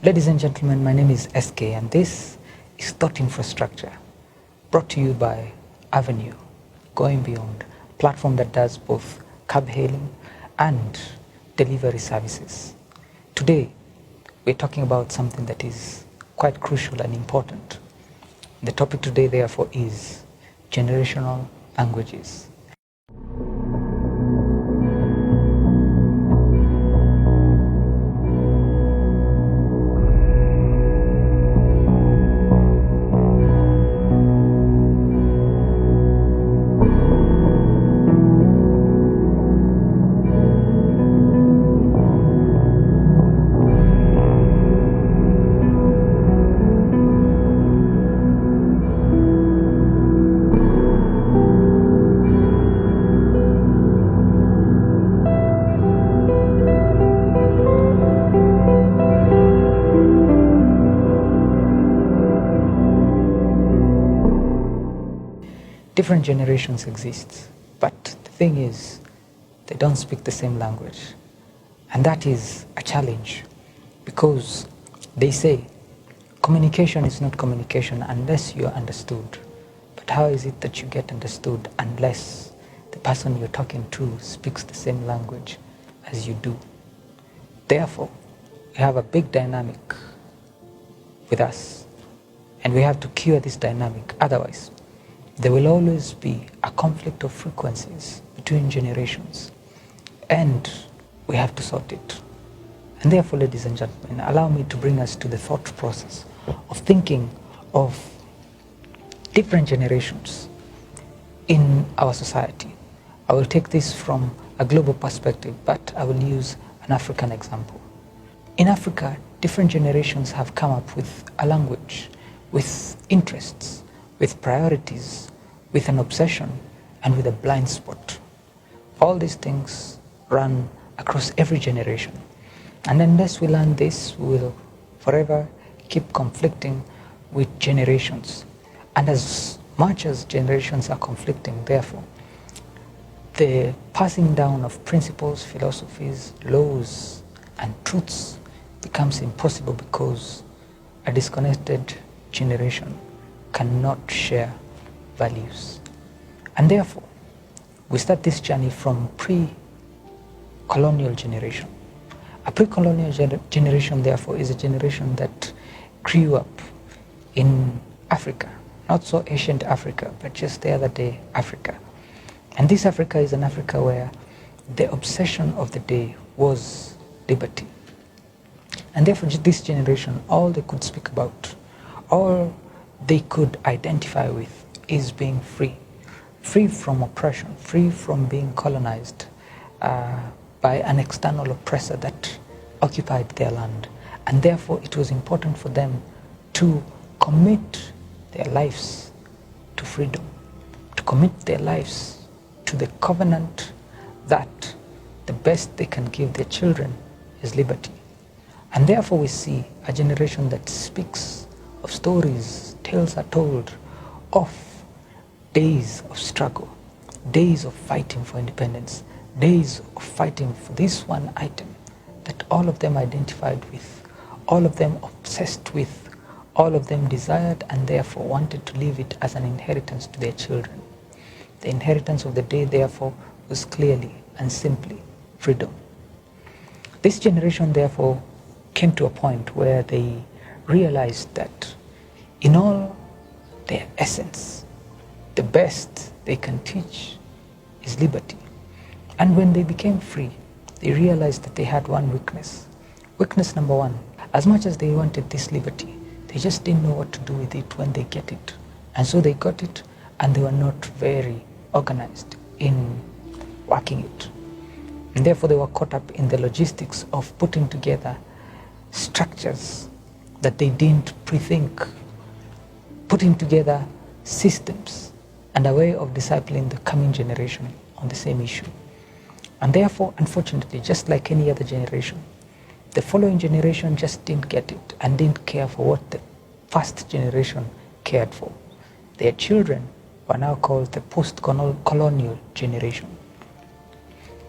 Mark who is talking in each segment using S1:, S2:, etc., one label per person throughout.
S1: Ladies and gentlemen, my name is SK and this is Thought Infrastructure, brought to you by Avenue, Going Beyond, a platform that does both cab hailing and delivery services. Today, we're talking about something that is quite crucial and important. The topic today, therefore, is generational languages. Different generations exist, but the thing is, they don't speak the same language. And that is a challenge because they say communication is not communication unless you're understood. But how is it that you get understood unless the person you're talking to speaks the same language as you do? Therefore, we have a big dynamic with us, and we have to cure this dynamic. Otherwise, there will always be a conflict of frequencies between generations, and we have to sort it. And therefore, ladies and gentlemen, allow me to bring us to the thought process of thinking of different generations in our society. I will take this from a global perspective, but I will use an African example. In Africa, different generations have come up with a language, with interests, with priorities, with an obsession, and with a blind spot. All these things run across every generation. And unless we learn this, we will forever keep conflicting with generations. And as much as generations are conflicting, therefore, the passing down of principles, philosophies, laws, and truths becomes impossible because a disconnected generation cannot share values. And therefore, we start this journey from pre-colonial generation. A pre-colonial generation, therefore, is a generation that grew up in Africa, not so ancient Africa, but just the other day Africa. And this Africa is an Africa where the obsession of the day was liberty. And therefore, this generation, all they could speak about, all they could identify with is being free. Free from oppression, free from being colonized by an external oppressor that occupied their land. And therefore, it was important for them to commit their lives to freedom, to commit their lives to the covenant that the best they can give their children is liberty. And therefore, we see a generation that speaks of stories, tales are told of days of struggle, days of fighting for independence, days of fighting for this one item that all of them identified with, all of them obsessed with, all of them desired and therefore wanted to leave it as an inheritance to their children. The inheritance of the day, therefore, was clearly and simply freedom. This generation, therefore, came to a point where they realized that in all their essence, the best they can teach is liberty. And when they became free, they realized that they had one weakness. Weakness number one, as much as they wanted this liberty, they just didn't know what to do with it when they get it. And so they got it, and they were not very organized in working it. And therefore they were caught up in the logistics of putting together structures that they didn't pre-think, putting together systems and a way of discipling the coming generation on the same issue. And therefore, unfortunately, just like any other generation, the following generation just didn't get it and didn't care for what the first generation cared for. Their children were now called the PostColonial Generation.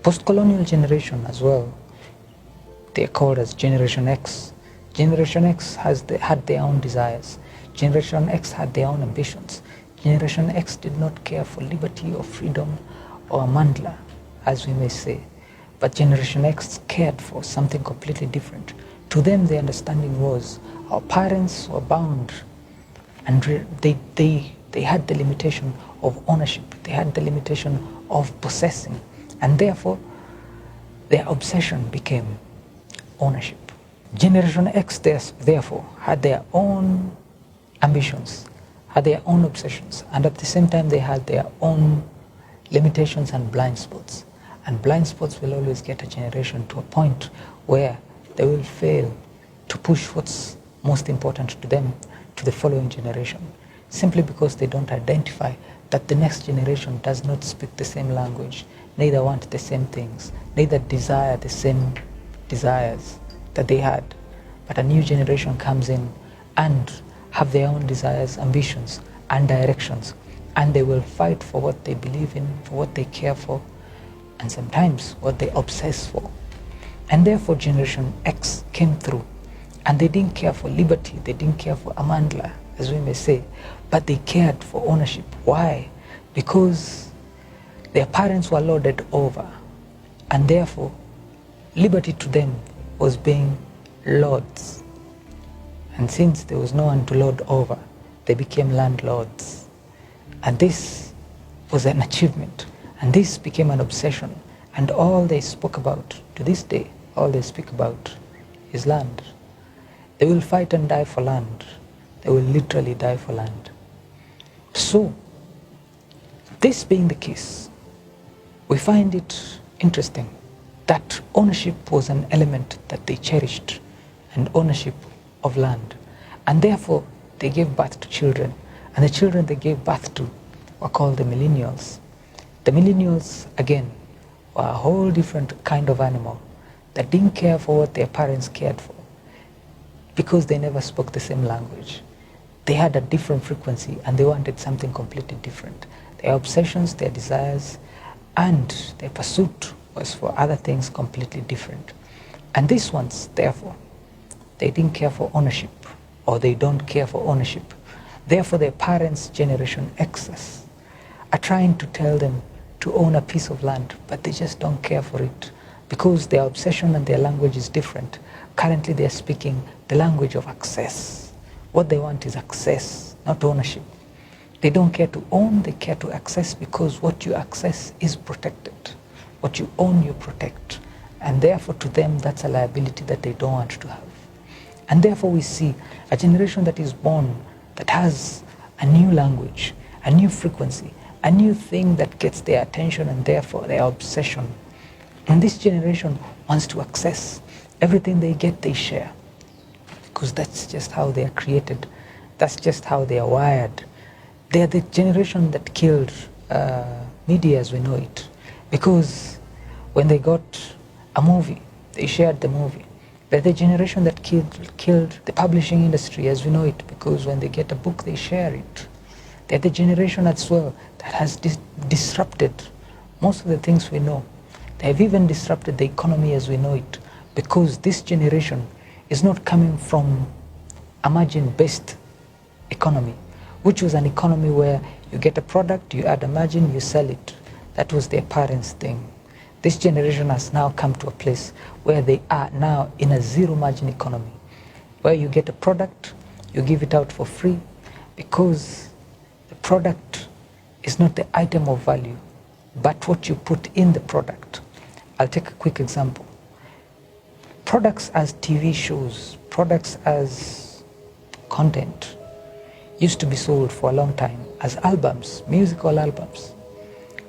S1: PostColonial Generation as well, they're called as Generation X, Generation X had their own desires. Generation X had their own ambitions. Generation X did not care for liberty or freedom or a mandla, as we may say. But Generation X cared for something completely different. To them, the understanding was our parents were bound, and they had the limitation of ownership. They had the limitation of possessing, and therefore their obsession became ownership. Generation X therefore had their own ambitions, had their own obsessions, and at the same time they had their own limitations and blind spots. And blind spots will always get a generation to a point where they will fail to push what's most important to them to the following generation, simply because they don't identify that the next generation does not speak the same language, neither want the same things, neither desire the same desires that they had. But a new generation comes in and have their own desires, ambitions, and directions, and they will fight for what they believe in, for what they care for, and sometimes what they obsess for. And therefore Generation X came through, and they didn't care for liberty, they didn't care for amandla, as we may say, but they cared for ownership. Why? Because their parents were lorded over, and therefore liberty to them was being lords. And since there was no one to lord over, they became landlords. And this was an achievement, and this became an obsession. And all they spoke about, to this day, all they speak about is land. They will fight and die for land. They will literally die for land. So, this being the case, we find it interesting that ownership was an element that they cherished, and ownership of land. And therefore, they gave birth to children, and the children they gave birth to were called the Millennials. The Millennials, again, were a whole different kind of animal that didn't care for what their parents cared for, because they never spoke the same language. They had a different frequency, and they wanted something completely different. Their obsessions, their desires, and their pursuit was for other things completely different. And these ones, therefore, they didn't care for ownership, or they don't care for ownership. Therefore, their parents, Generation X's, are trying to tell them to own a piece of land, but they just don't care for it, because their obsession and their language is different. Currently, they are speaking the language of access. What they want is access, not ownership. They don't care to own, they care to access, because what you access is protected. What you own, you protect. And therefore, to them, that's a liability that they don't want to have. And therefore, we see a generation that is born, that has a new language, a new frequency, a new thing that gets their attention, and therefore their obsession. And this generation wants to access. Everything they get, they share. Because that's just how they are created. That's just how they are wired. They are the generation that killed media as we know it. Because when they got a movie, they shared the movie. They're the generation that killed the publishing industry as we know it, because when they get a book, they share it. They're the generation as well that has disrupted most of the things we know. They have even disrupted the economy as we know it, because this generation is not coming from a margin-based economy, which was an economy where you get a product, you add a margin, you sell it. That was their parents' thing. This generation has now come to a place where they are now in a zero-margin economy, where you get a product, you give it out for free, because the product is not the item of value, but what you put in the product. I'll take a quick example. Products as TV shows, products as content, used to be sold for a long time as albums, musical albums.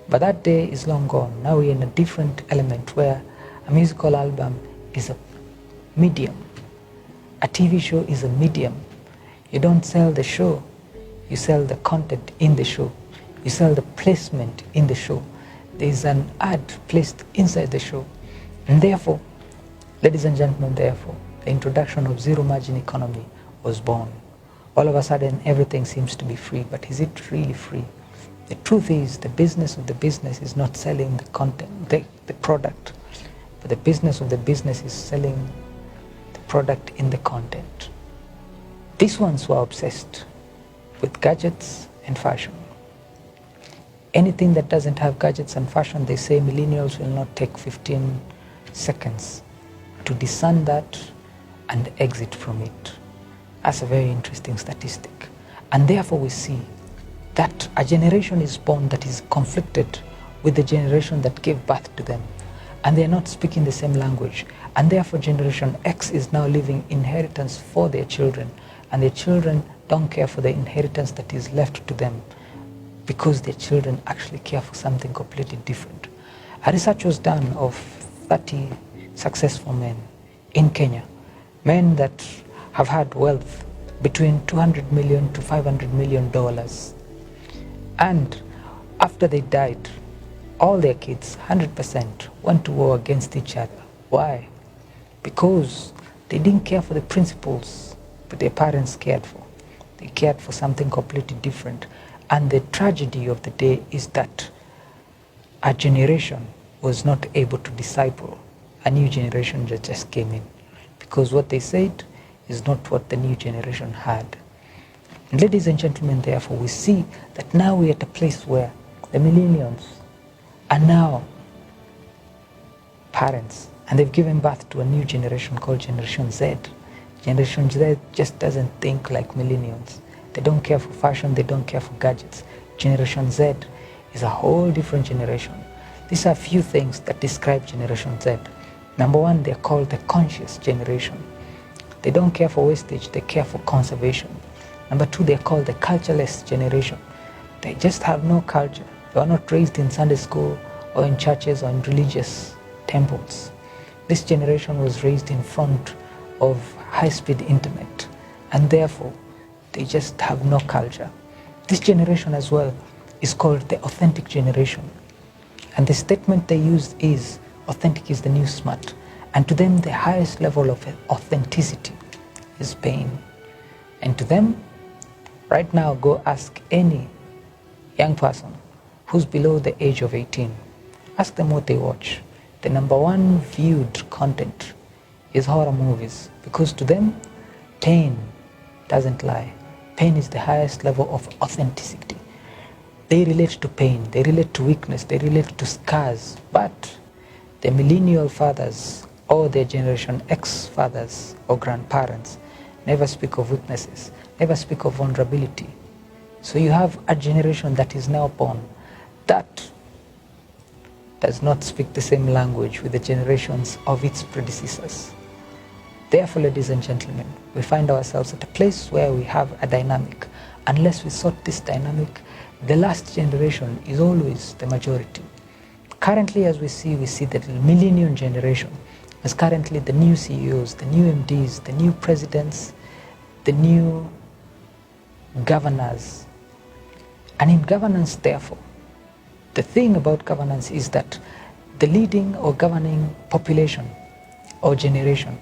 S1: But that day is long gone. Now we're in a different element where a musical album is a medium. A TV show is a medium. You don't sell the show, you sell the content in the show. You sell the placement in the show. There's an ad placed inside the show. And therefore, ladies and gentlemen, therefore, the introduction of zero margin economy was born. All of a sudden, everything seems to be free, but is it really free? The truth is, the business of the business is not selling the content, the product, but the business of the business is selling the product in the content. These ones were obsessed with gadgets and fashion. Anything that doesn't have gadgets and fashion, they say millennials will not take 15 seconds to discern that and exit from it. That's a very interesting statistic. And therefore we see that a generation is born that is conflicted with the generation that gave birth to them. And they're not speaking the same language. And therefore Generation X is now leaving inheritance for their children. And their children don't care for the inheritance that is left to them, because their children actually care for something completely different. A research was done of 30 successful men in Kenya, men that have had wealth between $200 million to $500 million. And after they died, all their kids, 100%, went to war against each other. Why? Because they didn't care for the principles that their parents cared for. They cared for something completely different. And the tragedy of the day is that a generation was not able to disciple a new generation that just came in, because what they said is not what the new generation had. And ladies and gentlemen, therefore, we see that now we're at a place where the millennials are now parents, and they've given birth to a new generation called Generation Z. Generation Z just doesn't think like millennials. They don't care for fashion, they don't care for gadgets. Generation Z is a whole different generation. These are a few things that describe Generation Z. Number one, they're called the conscious generation. They don't care for wastage, they care for conservation. Number two, they're called the cultureless generation. They just have no culture. They were not raised in Sunday school or in churches or in religious temples. This generation was raised in front of high-speed internet, and therefore they just have no culture. This generation as well is called the authentic generation. And the statement they use is, authentic is the new smart. And to them, the highest level of authenticity is pain. And to them, right now, go ask any young person who's below the age of 18. Ask them what they watch. The number one viewed content is horror movies, because to them, pain doesn't lie. Pain is the highest level of authenticity. They relate to pain, they relate to weakness, they relate to scars. But the millennial fathers or their Generation X fathers or grandparents never speak of weaknesses, never speak of vulnerability. So you have a generation that is now born that does not speak the same language with the generations of its predecessors. Therefore, ladies and gentlemen, we find ourselves at a place where we have a dynamic. Unless we sort this dynamic, the last generation is always the majority. Currently, as we see that the millennial generation is currently the new CEOs, the new MDs, the new presidents, the new governors. And in governance, therefore, the thing about governance is that the leading or governing population or generation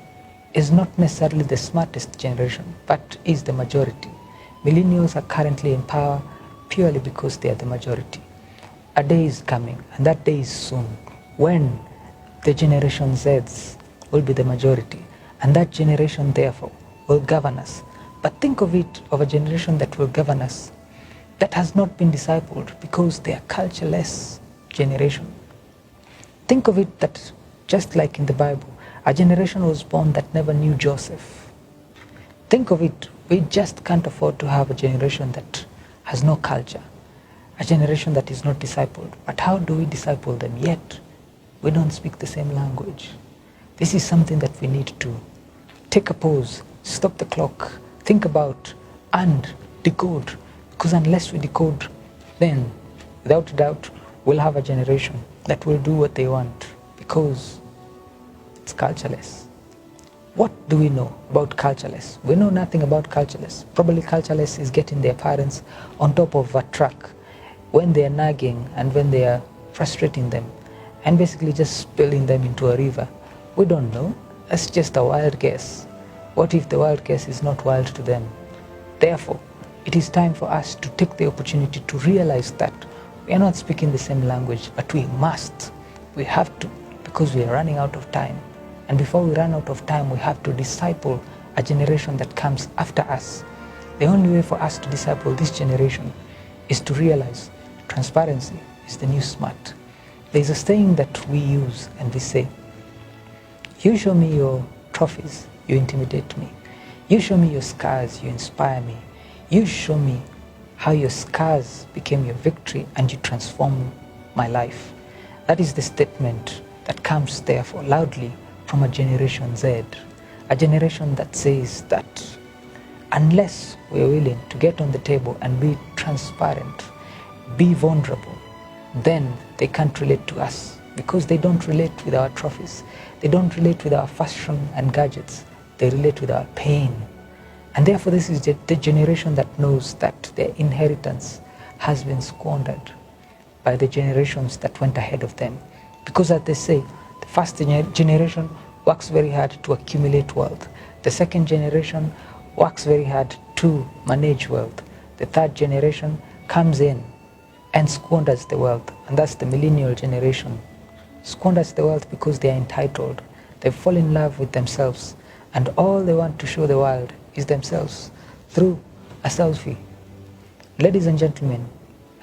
S1: is not necessarily the smartest generation, but is the majority. Millennials are currently in power purely because they are the majority. A day is coming, and that day is soon, when the Generation Zs will be the majority, and that generation therefore will govern us. But think of it, of a generation that will govern us that has not been discipled, because they are cultureless generation. Think of it that, just like in the Bible, a generation was born that never knew Joseph. Think of it, we just can't afford to have a generation that has no culture, a generation that is not discipled. But how do we disciple them? Yet we don't speak the same language. This is something that we need to take a pause, stop the clock, think about, and decode. Because unless we decode, then without doubt we'll have a generation that will do what they want, because it's cultureless. What do we know about cultureless? We know nothing about cultureless. Probably cultureless is getting their parents on top of a truck when they are nagging and when they are frustrating them, and basically just spilling them into a river. We don't know. That's just a wild guess. What if the wild guess is not wild to them? Therefore, it is time for us to take the opportunity to realize that we are not speaking the same language, but we must. We have to, because we are running out of time. And before we run out of time, we have to disciple a generation that comes after us. The only way for us to disciple this generation is to realize transparency is the new smart. There's a saying that we use and we say, you show me your trophies, you intimidate me. You show me your scars, you inspire me. You show me how your scars became your victory and you transform my life. That is the statement that comes therefore loudly from a generation Z, a generation that says that unless we're willing to get on the table and be transparent, be vulnerable, then they can't relate to us, because they don't relate with our trophies. They don't relate with our fashion and gadgets. They relate with our pain. And therefore this is the generation that knows that their inheritance has been squandered by the generations that went ahead of them. Because as they say, the first generation works very hard to accumulate wealth. The second generation works very hard to manage wealth. The third generation comes in and squanders the wealth, and that's the Millennial Generation. Squanders the wealth because they are entitled. They fall in love with themselves, and all they want to show the world is themselves through a selfie. Ladies and gentlemen,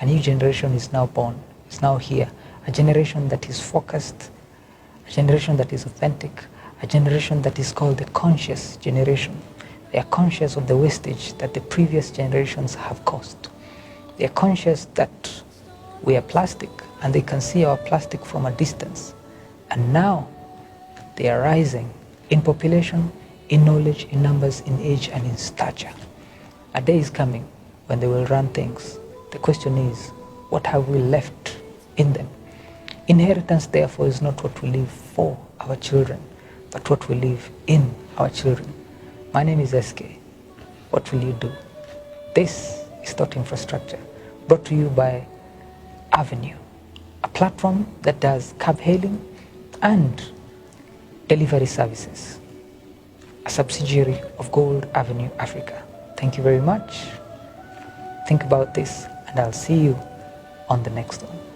S1: a new generation is now born, is now here. A generation that is focused, a generation that is authentic, a generation that is called the conscious generation. They are conscious of the wastage that the previous generations have caused. They are conscious that we are plastic and they can see our plastic from a distance. And now they are rising in population, in knowledge, in numbers, in age, and in stature. A day is coming when they will run things. The question is, what have we left in them? Inheritance, therefore, is not what we leave for our children, but what we leave in our children. My name is SK. What will you do? This is Thought Infrastructure, brought to you by Avenue, a platform that does cab hailing and delivery services, a subsidiary of Gold Avenue Africa. Thank you very much. Think about this, and I'll see you on the next one.